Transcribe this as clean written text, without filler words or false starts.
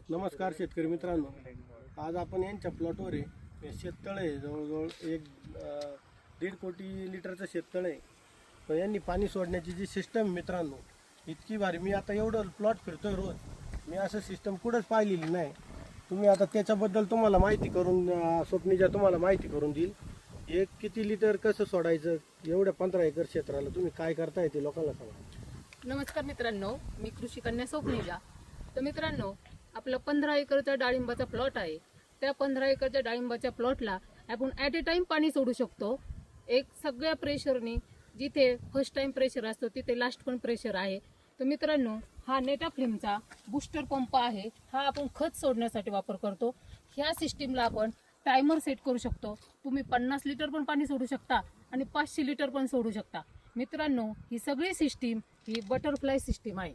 नमस्कार शेतकरी मित्रांनो, आज आपण यांच्या प्लॉटवर आहे. हे शेततळ आहे, जवळजवळ 1.5 कोटी लिटरचं शेततळ आहे. तर यांनी पाणी सोडण्याची जी सिस्टम मित्रांनो इतकी भारी. मी आता एवढं प्लॉट फिरतोय रोज, मी असं सिस्टम कुठंच पाहिलेली नाही. तुम्ही आता त्याच्याबद्दल तुम्हाला माहिती करून स्वप्नीच्या तुम्हाला माहिती करून देईल. एक किती लिटर कसं सोडायचं, एवढ्या 15 एकर क्षेत्राला तुम्ही काय करताय ते लोकांना सांगा. नमस्कार मित्रांनो, मी कृषी कन्या स्वप्नीजा. तर मित्रांनो, आपलं 15 एकरचा डाळिंबाचा प्लॉट आहे. त्या 15 एकरच्या डाळिंबाच्या प्लॉटला आपण ॲट ए टाइम पाणी सोडू शकतो. एक सगळ्या प्रेशरनी, जिथे फर्स्ट टाइम प्रेशर असतो तिथे लास्ट पण प्रेशर आहे. तर मित्रांनो, हा नेटाफ्लिमचा बूस्टर पंप आहे. हा आपण खत सोडण्यासाठी वापर करतो. ह्या सिस्टीमला आपण टायमर सेट करू शकतो. तुम्ही 50 लिटर पण पाणी सोडू शकता आणि 500 लिटर पण सोडू शकता. मित्रांनो, ही सगळी सिस्टीम ही बटरफ्लाय सिस्टीम आहे.